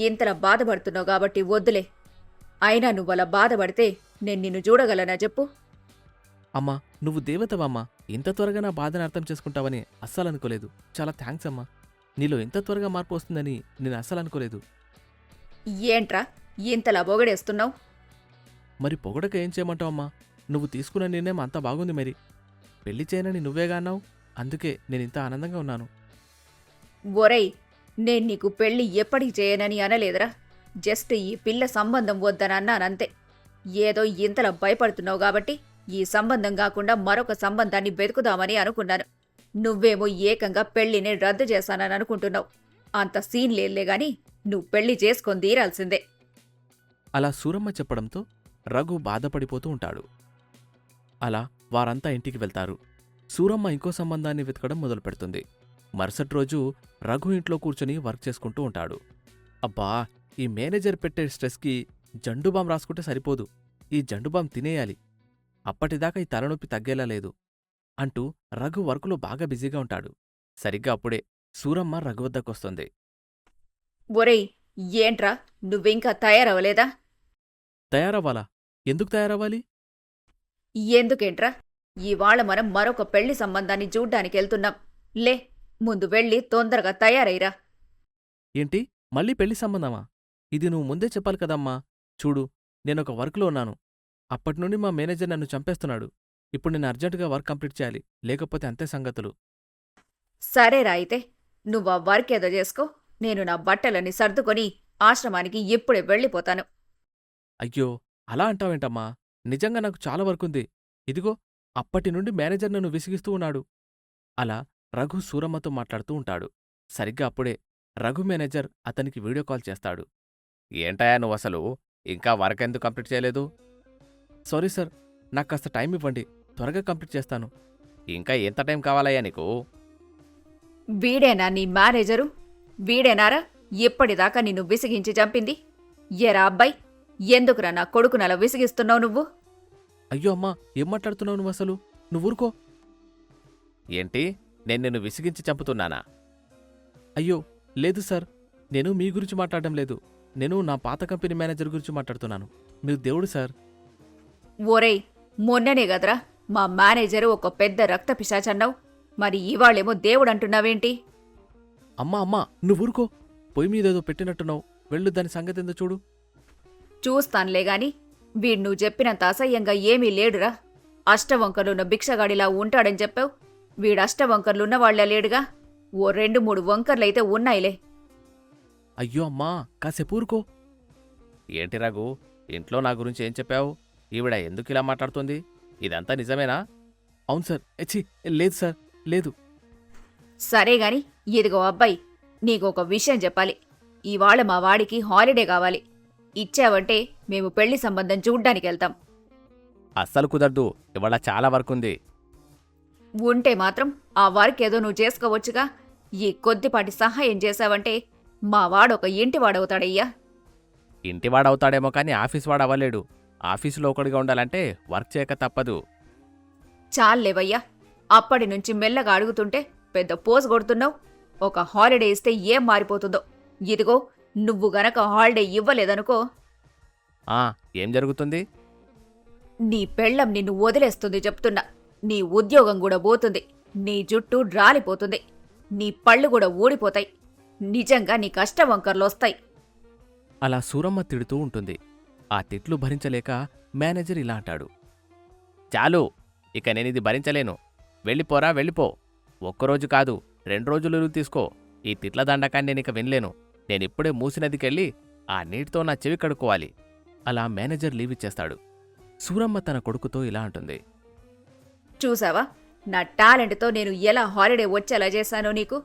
ఇంతలా బాధపడుతున్నావు కాబట్టి వద్దులే. అయినా నువ్వలా బాధపడితే నేను నిన్ను చూడగలనా చెప్పు? అమ్మా, నువ్వు దేవతవమ్మా. ఇంత త్వరగా నా బాధను అర్థం చేసుకుంటావని అస్సలు అనుకోలేదు. చాలా థ్యాంక్స్ అమ్మా. నీలో ఇంత త్వరగా మార్పు వస్తుందని నేను అస్సలు అనుకోలేదు. ఏంట్రా ఇంతలా పొగడేస్తున్నావు? మరి పొగడక ఏం చేయమంటావమ్మా? నువ్వు తీసుకున్న నిర్ణయం అంతా బాగుంది. మరి పెళ్లి చేయనని నువ్వేగా అన్నావు, అందుకే నేనింత ఆనందంగా ఉన్నాను. ఒరేయ్, నేను నీకు పెళ్లి ఎప్పటికి చేయనని అనలేదురా. జస్ట్ ఈ పిల్ల సంబంధం వద్దని అన్నానంతే. ఏదో ఇంతలా భయపడుతున్నావు కాబట్టి ఈ సంబంధం కాకుండా మరొక సంబంధాన్ని వెతుకుదామని అనుకున్నాను. నువ్వేమో ఏకంగా పెళ్లిని రద్దు చేశానని అనుకుంటున్నావు. అంత సీన్ లేదులే గాని నువ్వు పెళ్లి చేసుకొని తీరాల్సిందే. అలా సూరమ్మ చెప్పడంతో రఘు బాధపడిపోతూ ఉంటాడు. అలా వారంతా ఇంటికి వెళ్తారు. సూరమ్మ ఇంకో సంబంధాన్ని వెతకడం మొదలుపెడుతుంది. మరుసటి రోజు రఘు ఇంట్లో కూర్చొని వర్క్ చేసుకుంటూ ఉంటాడు. అబ్బా, ఈ మేనేజర్ పెట్టే స్ట్రెస్కి జండుబాం రాసుకుంటే సరిపోదు. ఈ జండుబాం తినేయాలి. అప్పటిదాకా ఈ తలనొప్పి తగ్గేలా లేదు అంటూ రఘు వర్కులో బాగా బిజీగా ఉంటాడు. సరిగ్గా అప్పుడే సూరమ్మ రఘు వద్దకొస్తుంది. ఒరేయ్, ఏంట్రా నువ్వింకా తయారవలేదా? తయారవ్వాలా? ఎందుకు తయారవ్వాలి? ఎందుకేంట్రా? ఇవాళ మనం మరొక పెళ్లి సంబంధాన్ని చూడ్డానికి వెళ్తున్నాం. లే, ముందు వెళ్ళి తొందరగా తయారైరా. ఏంటి, మళ్ళీ పెళ్లి సంబంధమా? ఇది నువ్వు ముందే చెప్పాలి కదమ్మా. చూడు, నేనొక వర్క్లో ఉన్నాను. అప్పటినుండి మా మేనేజర్ నన్ను చంపేస్తున్నాడు. ఇప్పుడు నేను అర్జెంటుగా వర్క్ కంప్లీట్ చేయాలి, లేకపోతే అంతే సంగతులు. సరేరా అయితే, నువ్వా వర్క్ ఏదో చేసుకో. నేను నా బట్టలన్నీ సర్దుకొని ఆశ్రమానికి ఇప్పుడే వెళ్ళిపోతాను. అయ్యో, అలా అంటావేంటమ్మా? నిజంగా నాకు చాలా వర్కుంది. ఇదిగో, అప్పటినుండి మేనేజర్ నన్ను విసిగిస్తూ ఉన్నాడు. అలా రఘు సూరమ్మతో మాట్లాడుతూ ఉంటాడు. సరిగ్గా అప్పుడే రఘు మేనేజర్ అతనికి వీడియో కాల్ చేస్తాడు. ఏంటయా నువ్వసలు ఇంకా వర్క్ ఎందుకు కంప్లీట్ చేయలేదు? సారీ సార్, నాకు కాస్త టైం ఇవ్వండి, త్వరగా కంప్లీట్ చేస్తాను. ఇంకా ఎంత టైం కావాలయ్యా నీకు? వీడేనా నీ మేనేజరు? వీడేనారా ఇప్పటిదాకా నిన్ను విసిగించి చంపింది? ఎరా అబ్బాయి, ఎందుకురా నా కొడుకునలా విసిగిస్తున్నావు నువ్వు? అయ్యో అమ్మా, ఏం మాట్లాడుతున్నావు నువ్వసలు? నువ్వూరుకో. ఏంటి, నేను నిన్ను విసిగించి చంపుతున్నానా? అయ్యో లేదు సార్, నేను మీ గురించి మాట్లాడడం లేదు. నేను నా పాత కంపెనీ మేనేజర్ గురించి మాట్లాడుతున్నాను. మీరు దేవుడు సార్. ఓరేయ్, మొన్ననే గదరా మా మేనేజరు ఒక పెద్ద రక్త పిశాచన్నావు. మరి ఇవాళేమో దేవుడంటున్నావేంటి? అమ్మా అమ్మా, నువ్వూరుకో. పొయ్యి మీదేదో పెట్టినట్టున్నావు. వెళ్ళు, దాని సంగతేందో చూడు. చూస్తాన్లే గాని వీడు నువ్వు చెప్పినంత అసహ్యంగా ఏమీ లేడురా. అష్టవంకర్లున్న భిక్షగాడిలా ఉంటాడని చెప్పావు. వీడు అష్టవంకర్లున్నవాళ్లే లేడుగా. ఓ 2-3 వంకర్లైతే ఉన్నాయిలే. అయ్యో అమ్మా, కాసేపూరుకో. ఏంటి రఘు, ఇంట్లో నా గురించి ఏం చెప్పావు? ఈవిడ ఎందుకిలా మాట్లాడుతోంది? ఇదంతా నిజమేనా? అవును సార్. ఎచ్చి, లేదు సార్, లేదు. సరే గాని ఇదిగో అబ్బాయి, నీకొక విషయం చెప్పాలి. ఇవాళ మా వాడికి హాలిడే కావాలి. ఇచ్చావంటే మేము పెళ్లి సంబంధం చూడ్డానికెళ్తాం. అస్సలు కుదరదు, ఇవాళ చాలా వర్క్ ఉంది. ఉంటే మాత్రం ఆ వర్క్ ఏదో నువ్వు చేసుకోవచ్చుగా. ఈ కొద్దిపాటి సహాయం చేశావంటే మా వాడొక ఇంటివాడవుతాడయ్యా. ఇంటివాడవుతాడేమో కానీ ఆఫీస్ వాడవ్వలేడు. ఆఫీసులో ఒకడిగా ఉండాలంటే వర్క్ చేయక తప్పదు. చాలేవయ్యా, అప్పటి నుంచి మెల్లగా అడుగుతుంటే పెద్ద పోజు కొడుతున్నావు. ఒక హాలిడే ఇస్తే ఏం మారిపోతుందో. ఇదిగో, నువ్వు గనక హాలిడే ఇవ్వలేదనుకో, ఆ ఏం జరుగుతుంది? నీ పెళ్ళం నిన్ను వదిలేస్తుంది చెప్తున్నా. నీ ఉద్యోగం కూడా పోతుంది, నీ జుట్టు రాలిపోతుంది, నీ పళ్ళు కూడా ఊడిపోతాయి. నిజంగా నీ కష్టవంకర్లొస్తాయి. అలా సూరమ్మ తిడుతూ ఉంటుంది. ఆ తిట్లు భరించలేక మేనేజర్ ఇలా అంటాడు. చాలు, ఇక నేనిది భరించలేను. వెళ్ళిపోరా, వెళ్ళిపో. ఒక్కరోజు కాదు, 2 రోజులు లీవ్ తీసుకో. ఈ తిట్ల దండకాన్ని నేనిక వినలేను. నేనిప్పుడే మూసినదికెళ్ళి ఆ నీటితో నా చెవి కడుక్కోవాలి. అలా మేనేజర్ లీవ్ ఇచ్చేస్తాడు. సూరమ్మ తన కొడుకుతో ఇలా అంటుంది. చూసావా, నా టాలెంట్తో నేను ఎలా హాలిడే వచ్చేలా చేశానో నీకు?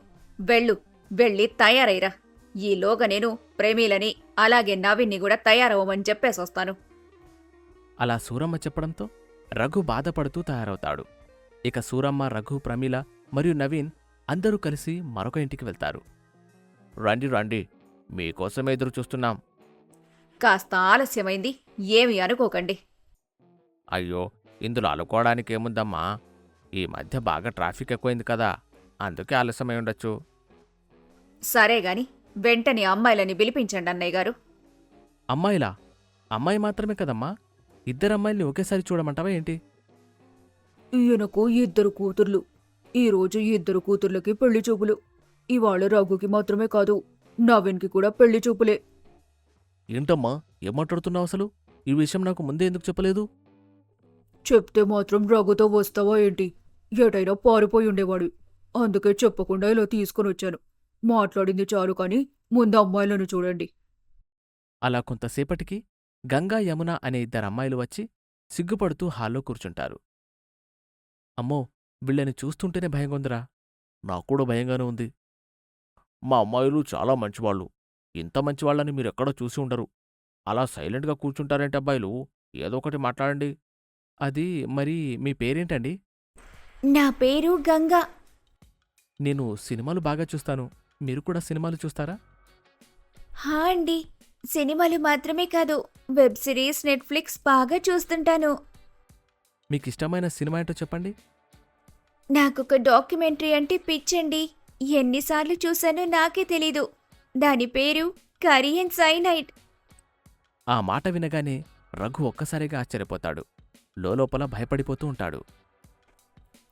వెళ్ళి తయారైరా. ఈలోగా నేను ప్రేమీలని అలాగే నవీన్ని కూడా తయారవ్వమని చెప్పేసొస్తాను. అలా సూరమ్మ చెప్పడంతో రఘు బాధపడుతూ తయారవుతాడు. ఇక సూరమ్మ, రఘు, ప్రమీల మరియు నవీన్ అందరూ కలిసి మరొక ఇంటికి వెళ్తారు. రండి రండి, మీకోసమే ఎదురు చూస్తున్నాం. కాస్త ఆలస్యమైంది, ఏమీ అనుకోకండి. అయ్యో, ఇందులో అనుకోవడానికేముందమ్మా? ఈ మధ్య బాగా ట్రాఫిక్ ఎక్కువైంది కదా, అందుకే ఆలస్యమై ఉండొచ్చు. సరేగాని వెంటనే అమ్మాయిలని పిలిపించండి అన్నయ్య గారు. అమ్మాయిలా? అమ్మాయి మాత్రమే కదమ్మా, 2 అమ్మాయిల్ని ఒకేసారి చూడమంటావా ఏంటి? ఈయనకు 2 కూతుర్లు. ఈరోజు 2 కూతుర్లకి పెళ్లి చూపులు. ఇవాళ రఘుకి మాత్రమే కాదు, నవీన్కి కూడా పెళ్లి చూపులే. ఏంటమ్మా, ఏం మాట్లాడుతున్నావు అసలు? ఈ విషయం నాకు ముందే ఎందుకు చెప్పలేదు? చెప్తే మాత్రం రఘుతో వస్తావా ఏంటి? ఎటైనా పారిపోయి ఉండేవాడు. అందుకే చెప్పకుండా ఇలా తీసుకుని వచ్చాను. మాట్లాడింది చాలు కాని ముందు అమ్మాయిలను చూడండి. అలా కొంతసేపటికి గంగా, యమున అనే 2 అమ్మాయిలు వచ్చి సిగ్గుపడుతూ హాల్లో కూర్చుంటారు. అమ్మో, వీళ్ళని చూస్తుంటేనే భయంగుందిరా. నాక్కూడా భయంగానే ఉంది. మా అమ్మాయిలు చాలా మంచివాళ్ళు. ఇంత మంచివాళ్ళని మీరెక్కడో చూసి ఉండరు. అలా సైలెంట్గా కూర్చుంటారేంటి అబ్బాయిలు? ఏదో ఒకటి మాట్లాడండి. అది మరి మీ పేరేంటండి? నా పేరు గంగా. నేను సినిమాలు బాగా చూస్తాను. మీరు కూడా సినిమాలు చూస్తారా? హా అండి, సినిమాలు మాత్రమే కాదు, వెబ్ సిరీస్, నెట్ఫ్లిక్స్ బాగా చూస్తుంటాను. మీకిష్టమైన సినిమా ఏంటో చెప్పండి. నాకొక డాక్యుమెంటరీ అంటే పిచ్చండి. ఎన్నిసార్లు చూశానో నాకే తెలీదు. దాని పేరు కరియన్ సైనైడ్. ఆ మాట వినగానే రఘు ఒక్కసారిగా ఆశ్చర్యపోతాడు. లోలోపల భయపడిపోతూ ఉంటాడు.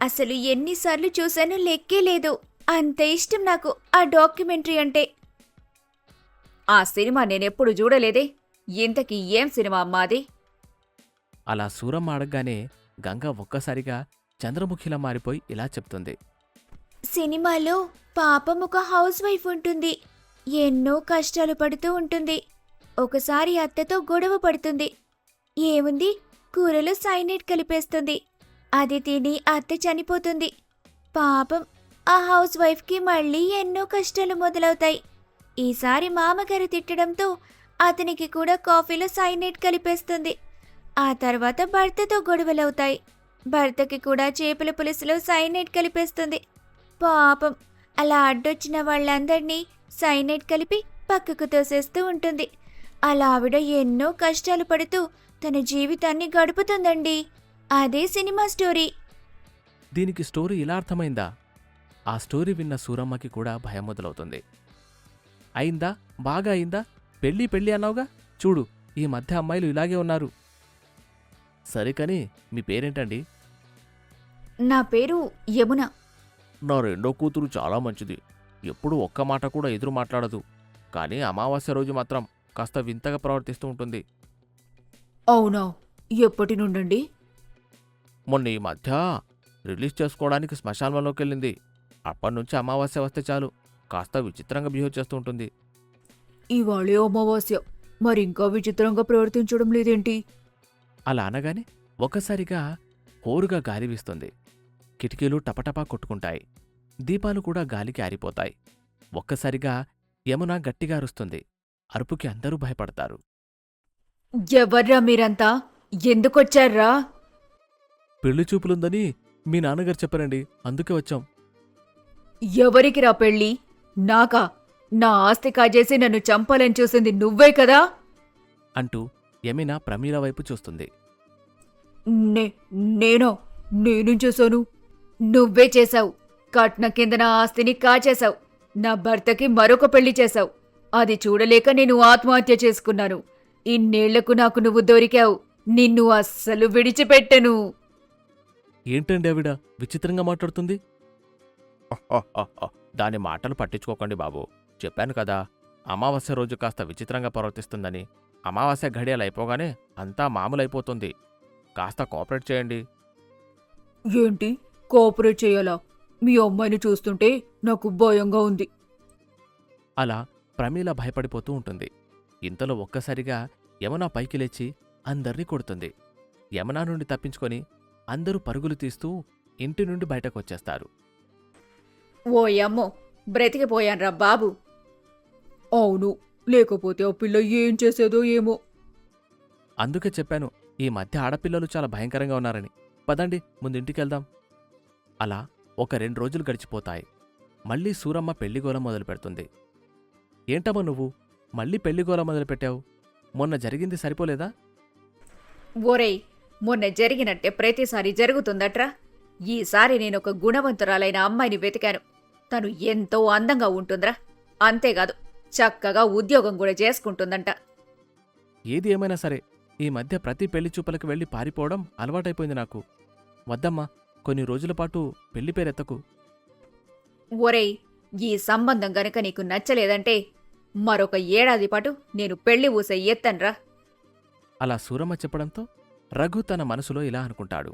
అసలు ఎన్నిసార్లు చూశానో లెక్కే లేదు. అంత ఇష్టం నాకు ఆ డాక్యుమెంటరీ అంటే. ఆ సినిమా నేనెప్పుడు చూడలేదే. ఇంతకీ ఏం సినిమా అమ్మా అది? అలా సూరమ్మ అడగగానే గంగ ఒక్కసారిగా చంద్రముఖిలా మారిపోయి ఇలా చెప్తుంది. సినిమాలో పాపం ఒక హౌస్ వైఫ్ ఉంటుంది. ఎన్నో కష్టాలు పడుతూ ఉంటుంది. ఒకసారి అత్తతో గొడవ పడుతుంది. ఏముంది, కూరలో సైనైడ్ కలిపేస్తుంది. అది తిని అత్త చనిపోతుంది. పాపం ఆ హౌస్ వైఫ్కి మళ్ళీ ఎన్నో కష్టాలు మొదలవుతాయి. ఈసారి మామగారు తిట్టడంతో అతనికి కూడా కాఫీలో సైనైడ్ కలిపేస్తుంది. ఆ తర్వాత భర్తతో గొడవలవుతాయి. భర్తకి కూడా చేపల పులుసులో సైనైడ్ కలిపేస్తుంది. పాపం అలా అడ్డొచ్చిన వాళ్ళందర్నీ సైనైడ్ కలిపి పక్కకు తోసేస్తూ ఉంటుంది. అలా ఆవిడ ఎన్నో కష్టాలు పడుతూ తన జీవితాన్ని గడుపుతుందండి. అదే సినిమా స్టోరీ. దీనికి స్టోరీ ఇలా అర్థమైందా? ఆ స్టోరీ విన్న సూరమ్మకి కూడా భయం మొదలవుతుంది. అయిందా? బాగా అయిందా? పెళ్ళి అన్నావుగా, చూడు ఈ మధ్య అమ్మాయిలు ఇలాగే ఉన్నారు. సరే కాని మీ పేరేంటండి? నా పేరు యమున. నా 2వ కూతురు చాలా మంచిది. ఎప్పుడూ ఒక్క మాట కూడా ఎదురు మాట్లాడదు. కానీ అమావాస్య రోజు మాత్రం కాస్త వింతగా ప్రవర్తిస్తూ ఉంటుంది. అవునా? ఎప్పటి నుండండి? మొన్న ఈ మధ్య రిలీజ్ చేసుకోవడానికి శ్మశానంలోకి వెళ్ళింది. అప్పటినుంచి అమావాస్య వస్తే చాలు కాస్త విచిత్రంగా బిహేవ్ చేస్తూ ఉంటుంది. ఇవాళే అమావాస్య, మరింకా విచిత్రంగా ప్రవర్తించడం లేదేంటి? అలా అనగానే ఒక్కసారిగా హోరుగా గాలి వీస్తుంది. కిటికీలు టపటపా కొట్టుకుంటాయి. దీపాలు కూడా గాలికి ఆరిపోతాయి. ఒక్కసారిగా యమున గట్టిగా అరుస్తుంది. అరుపుకి అందరూ భయపడతారు. ఎవర్రా మీరంతా? ఎందుకొచ్చారా? పెళ్లి చూపులుందని మీ నాన్నగారు చెప్పారండి, అందుకే వచ్చాం. ఎవరికిరా పెళ్ళి? నాకా? నా ఆస్తి కాజేసి నన్ను చంపాలని చూసింది నువ్వే కదా? అంటూ యమిన ప్రమీల వైపు చూస్తుంది. నేనో? నేనేం చేశాను? నువ్వే చేశావు. కట్నం కింద నా ఆస్తిని కాచేశావు. నా భర్తకి మరొక పెళ్లి చేశావు. అది చూడలేక నేను ఆత్మహత్య చేసుకున్నాను. ఇన్నేళ్లకు నాకు నువ్వు దొరికావు. నిన్ను అస్సలు విడిచిపెట్టను. ఏంటండి ఆవిడ విచిత్రంగా మాట్లాడుతుంది? దాని మాటలు పట్టించుకోకండి బాబు. చెప్పాను కదా, అమావాస్య రోజు కాస్త విచిత్రంగా ప్రవర్తిస్తుందని. అమావాస్య ఘడియలు అయిపోగానే అంతా మామూలైపోతుంది. కాస్త కోఆపరేట్ చేయండి. ఏంటి కోఆపరేట్ చేయాలా? మీ అమ్మాయిని చూస్తుంటే నాకు భయంగా ఉంది. అలా ప్రమీల భయపడిపోతూ ఉంటుంది. ఇంతలో ఒక్కసారిగా యమున పైకి లేచి అందర్నీ కొడుతుంది. యమున నుండి తప్పించుకొని అందరూ పరుగులు తీస్తూ ఇంటి నుండి బయటకొచ్చేస్తారు. ఓయమ్మో, బ్రతికిపోయాన్రా బాబు. అవును, లేకపోతే ఆ పిల్ల ఏం చేసేదో ఏమో. అందుకే చెప్పాను, ఈ మధ్య ఆడపిల్లలు చాలా భయంకరంగా ఉన్నారని. పదండి, ముందింటికెళ్దాం. అలా ఒక 2 రోజులు గడిచిపోతాయి. మళ్ళీ సూరమ్మ పెళ్లిగోల మొదలుపెడుతుంది. ఏంటమ్మా నువ్వు మళ్ళీ పెళ్లిగోల మొదలుపెట్టావు? మొన్న జరిగింది సరిపోలేదా? ఓరేయ్, మొన్న జరిగినట్టే ప్రతిసారి జరుగుతుందట్రా. ఈసారి నేనొక గుణవంతురాలైన అమ్మాయిని వెతికాను. తను ఎంతో అందంగా ఉంటుందిరా. అంతేకాదు, చక్కగా ఉద్యోగం కూడా చేసుకుంటుందంట. ఏది ఏమైనా సరే, ఈ మధ్య ప్రతి పెళ్లి చూపులకు వెళ్లి పారిపోవడం అలవాటైపోయింది నాకు. వద్దమ్మా, కొన్ని రోజుల పాటు పెళ్లి పేరెత్తకు. ఒరేయ్, ఈ సంబంధం గనక నీకు నచ్చలేదంటే మరొక ఏడాది పాటు నేను పెళ్లి ఊసే ఎత్తన్రా. అలా సూరమ్మ చెప్పడంతో రఘు తన మనసులో ఇలా అనుకుంటాడు.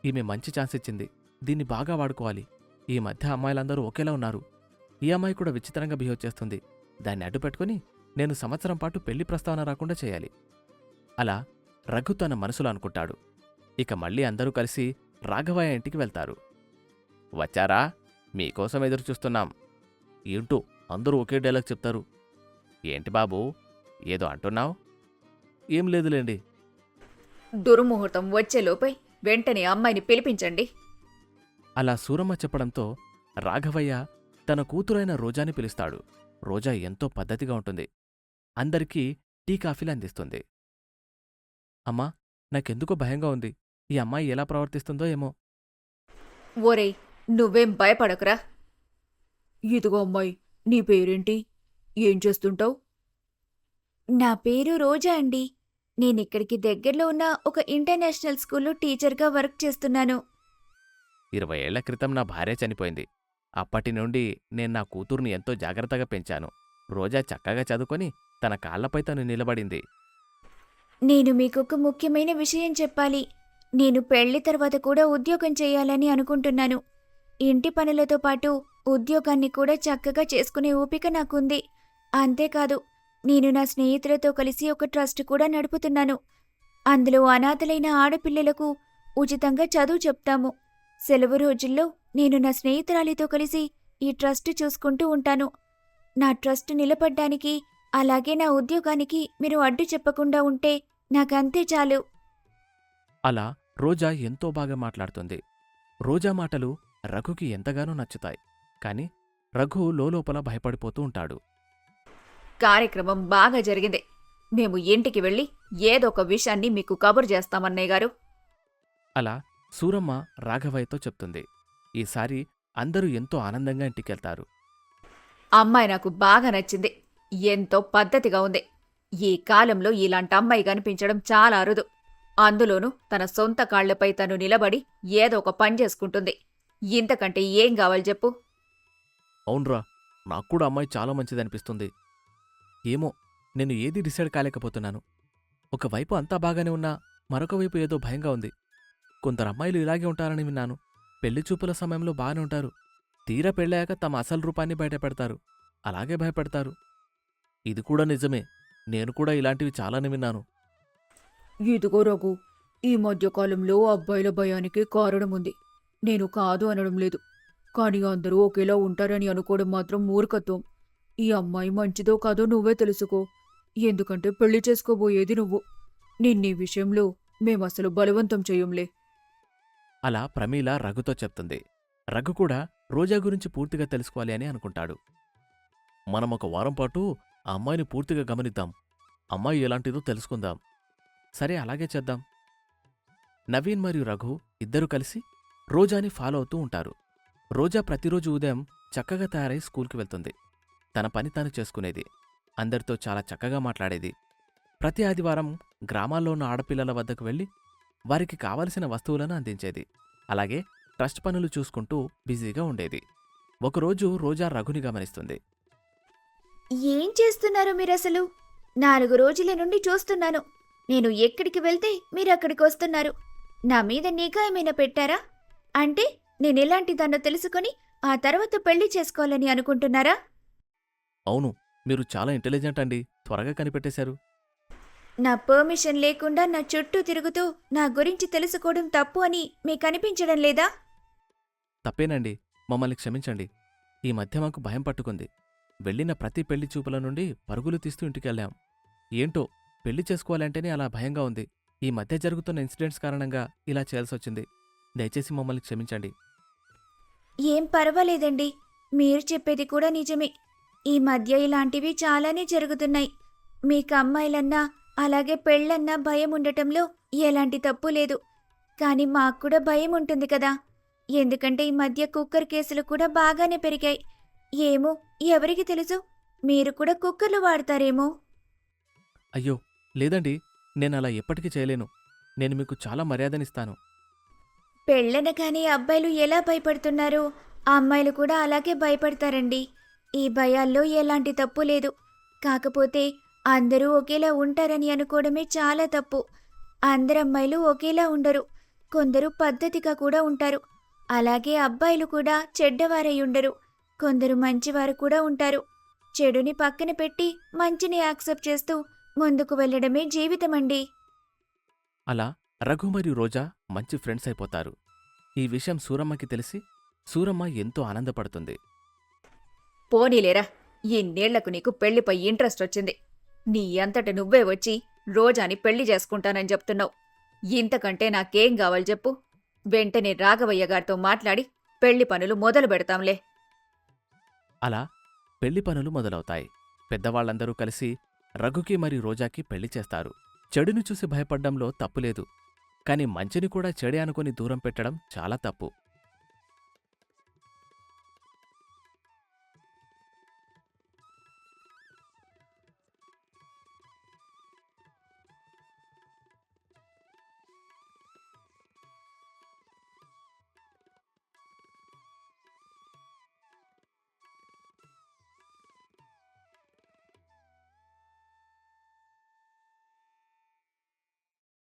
ఈమె మంచి ఛాన్స్ ఇచ్చింది, దీన్ని బాగా వాడుకోవాలి. ఈ మధ్య అమ్మాయిలందరూ ఒకేలా ఉన్నారు. ఈ అమ్మాయి కూడా విచిత్రంగా బిహేవ్ చేస్తుంది. దాన్ని అడ్డుపెట్టుకుని నేను సంవత్సరం పాటు పెళ్లి ప్రస్తావన రాకుండా చేయాలి. అలా రఘు తన మనసులో అనుకుంటాడు. ఇక మళ్ళీ అందరూ కలిసి రాఘవయ్య ఇంటికి వెళ్తారు. వచ్చారా? మీకోసం ఎదురుచూస్తున్నాం. ఏంటో అందరూ ఒకే డైలాగ్ చెప్తారు. ఏంటి బాబూ, ఏదో అంటున్నావు? ఏం లేదులేండి. దుర్ముహూర్తం వచ్చేలోపై వెంటనే అమ్మాయిని పిలిపించండి. అలా సూరమ్మ చెప్పడంతో రాఘవయ్య తన కూతురైన రోజాని పిలుస్తాడు. రోజా ఎంతో పద్ధతిగా ఉంటుంది. అందరికీ టీ కాఫీలు అందిస్తుంది. అమ్మా, నాకెందుకో భయంగా ఉంది. ఈ అమ్మాయి ఎలా ప్రవర్తిస్తుందో ఏమో. ఓరేయ్, నువ్వేం భయపడకురా. ఇదిగో అమ్మాయి, నీ పేరేంటి? ఏం చేస్తుంటావు? నా పేరు రోజా అండి. నేనిక్కడికి దగ్గరలో ఉన్న ఒక ఇంటర్నేషనల్ స్కూల్లో టీచర్గా వర్క్ చేస్తున్నాను. 20 ఏళ్ల క్రితం నా భార్య చనిపోయింది. అప్పటి నుండి నేను నా కూతుర్ని ఎంతో జాగ్రత్తగా పెంచాను. రోజా చక్కగా చదువుకొని తన కాళ్లపై తను నిలబడింది. నేను మీకొక ముఖ్యమైన విషయం చెప్పాలి. నేను పెళ్లి తర్వాత కూడా ఉద్యోగం చేయాలని అనుకుంటున్నాను. ఇంటి పనులతో పాటు ఉద్యోగాన్ని కూడా చక్కగా చేసుకునే ఓపిక నాకుంది. అంతేకాదు, నేను నా స్నేహితులతో కలిసి ఒక ట్రస్ట్ కూడా నడుపుతున్నాను. అందులో అనాథలైన ఆడపిల్లలకు ఉచితంగా చదువు చెప్తాము. సెలవు రోజుల్లో నేను నా స్నేహితురాలితో కలిసి ఈ ట్రస్ట్ చూసుకుంటూ ఉంటాను. నా ట్రస్ట్ నిలబడ్డానికి, అలాగే నా ఉద్యోగానికి మీరు అడ్డు చెప్పకుండా ఉంటే నాకంతే చాలు. అలా రోజా ఎంతో బాగా మాట్లాడుతుంది. రోజా మాటలు రఘుకి ఎంతగానో నచ్చుతాయి. కాని రఘు లోలోపల భయపడిపోతూ ఉంటాడు. కార్యక్రమం బాగా జరిగింది. మేము ఇంటికి వెళ్ళి ఏదో ఒక విషయాన్ని మీకు కబురు చేస్తామన్నయ్య గారు. అలా సూరమ్మ రాఘవయ్యతో చెప్తుంది. ఈసారి అందరూ ఎంతో ఆనందంగా ఇంటికెళ్తారు. అమ్మాయి నాకు బాగా నచ్చింది. ఎంతో పద్ధతిగా ఉంది. ఈ కాలంలో ఇలాంటి అమ్మాయి కనిపించడం చాలా అరుదు. అందులోనూ తన సొంత కాళ్లపై తను నిలబడి ఏదో ఒక పని చేసుకుంటుంది. ఇంతకంటే ఏం కావాలి చెప్పు? అవునరా, నాక్కూడా అమ్మాయి చాలా మంచిదనిపిస్తుంది. ఏమో, నేను ఏదీ డిసైడ్ కాలేకపోతున్నాను. ఒకవైపు అంతా బాగానే ఉన్నా మరొక వైపు ఏదో భయంగా ఉంది. కొందరు అమ్మాయిలు ఇలాగే ఉంటారని విన్నాను. పెళ్లి చూపుల సమయంలో బాగానే ఉంటారు. తీరా పెళ్ళాక తమ అసలు రూపాన్ని బయటపెడతారు. అలాగే భయపెడతారు. ఇది కూడా నిజమే. నేను కూడా ఇలాంటివి చాలానే విన్నాను. ఇదిగో రఘు, ఈ మధ్యకాలంలో అబ్బాయిల భయానికి కారణముంది. నేను కాదు అనడం లేదు. కాని అందరూ ఒకేలా ఉంటారని అనుకోవడం మాత్రం మూర్ఖత్వం. ఈ అమ్మాయి మంచిదో కాదో నువ్వే తెలుసుకో. ఎందుకంటే పెళ్లి చేసుకోబోయేది నువ్వు. నిన్నీ విషయంలో మేమసలు బలవంతం చెయ్యంలే. అలా ప్రమీల రఘుతో చెప్తుంది. రఘు కూడా రోజా గురించి పూర్తిగా తెలుసుకోవాలి అని అనుకుంటాడు. మనం ఒక వారం పాటు ఆ అమ్మాయిని పూర్తిగా గమనిద్దాం. అమ్మాయి ఎలాంటిదో తెలుసుకుందాం. సరే, అలాగే చేద్దాం. నవీన్ మరియు రఘు ఇద్దరూ కలిసి రోజాని ఫాలో అవుతూ ఉంటారు. రోజా ప్రతిరోజు ఉదయం చక్కగా తయారై స్కూల్కి వెళ్తుంది. తన పని తాను చేసుకునేది. అందరితో చాలా చక్కగా మాట్లాడేది. ప్రతి ఆదివారం గ్రామాల్లో ఉన్న ఆడపిల్లల వద్దకు వెళ్లి వారికి కావలసిన వస్తువులను అందించేది. అలాగే ట్రస్ట్ పనులు చూసుకుంటూ బిజీగా ఉండేది. ఒకరోజు రోజా రఘుని గమనిస్తుంది. ఏం చేస్తున్నారు మీరసలు? 4 రోజుల నుండి చూస్తున్నాను. నేను ఎక్కడికి వెళ్తే మీరక్కడికి వస్తున్నారు. నా మీద నిఘా ఏమైనా పెట్టారా? అంటే నేనెలాంటిదాన్నో తెలుసుకొని ఆ తర్వాత పెళ్లి చేసుకోవాలని అనుకుంటున్నారా? అవును, మీరు చాలా ఇంటెలిజెంట్ అండి, త్వరగా కనిపెట్టేశారు. నా పర్మిషన్ లేకుండా నా చుట్టూ తిరుగుతూ నా గురించి తెలుసుకోవడం తప్పు అని మీకనిపించడం లేదా? తప్పేనండి, మమ్మల్ని క్షమించండి. ఈ మధ్య మాకు భయం పట్టుకుంది. వెళ్ళిన ప్రతి పెళ్లి చూపుల నుండి పరుగులు తీస్తూ ఇంటికెళ్ళాం. ఏంటో పెళ్లి చేసుకోవాలంటేనే అలా భయంగా ఉంది. ఈ మధ్య జరుగుతున్న ఇన్సిడెంట్స్ కారణంగా ఇలా చేయాల్సొచ్చింది. దయచేసి మమ్మల్ని క్షమించండి. ఏం పర్వాలేదండి. మీరు చెప్పేది కూడా నిజమే. ఈ మధ్య ఇలాంటివి చాలానే జరుగుతున్నాయి. మీకు అమ్మాయిలన్నా అలాగే పెళ్ళన్నా భయం ఉండటంలో ఎలాంటి తప్పు లేదు. కానీ మాకు కూడా భయం ఉంటుంది కదా. ఎందుకంటే ఈ మధ్య కుక్కర్ కేసులు కూడా బాగానే పెరిగాయి. ఏమో, ఎవరికి తెలుసు, మీరు కూడా కుక్కర్లు వాడతారేమో. అయ్యో లేదండి, నేనలా ఎప్పటికీ చేయలేను. నేను మీకు చాలా మర్యాదనిస్తాను. పెళ్ళనగానే అబ్బాయిలు ఎలా భయపడుతున్నారో అమ్మాయిలు కూడా అలాగే భయపడతారండి. ఈ భయాల్లో ఎలాంటి తప్పు లేదు. కాకపోతే అందరూ ఒకేలా ఉంటారని అనుకోవడమే చాలా తప్పు. అందరు అమ్మాయిలు ఒకేలా ఉండరు. కొందరు పద్ధతిగా కూడా ఉంటారు. అలాగే అబ్బాయిలు కూడా చెడ్డవారై ఉండరు. కొందరు మంచివారు కూడా ఉంటారు. చెడుని పక్కన పెట్టి మంచిని యాక్సెప్ట్ చేస్తూ ముందుకు వెళ్ళడమే జీవితమండి. అలా రఘు మరియు రోజా మంచి ఫ్రెండ్స్ అయిపోతారు. ఈ విషయం సూరమ్మకి తెలిసి సూరమ్మ ఎంతో ఆనందపడుతుంది. పోనీలేరా, ఇన్నేళ్లకు నీకు పెళ్లిపై ఇంట్రెస్ట్ వచ్చింది. నీ అంతట నువ్వే వచ్చి రోజాని పెళ్లి చేసుకుంటానని చెప్తున్నావు. ఇంతకంటే నాకేం కావాలి చెప్పు? వెంటనే రాఘవయ్య గారితో మాట్లాడి పెళ్లి పనులు మొదలు పెడతాంలే. అలా పెళ్లి పనులు మొదలవుతాయి. పెద్దవాళ్లందరూ కలిసి రఘుకి మరియు రోజాకి పెళ్లి చేస్తారు. చెడుని చూసి భయపడ్డంలో తప్పులేదు. కాని మంచిని కూడా చెడే అనుకుని దూరం పెట్టడం చాలా తప్పు.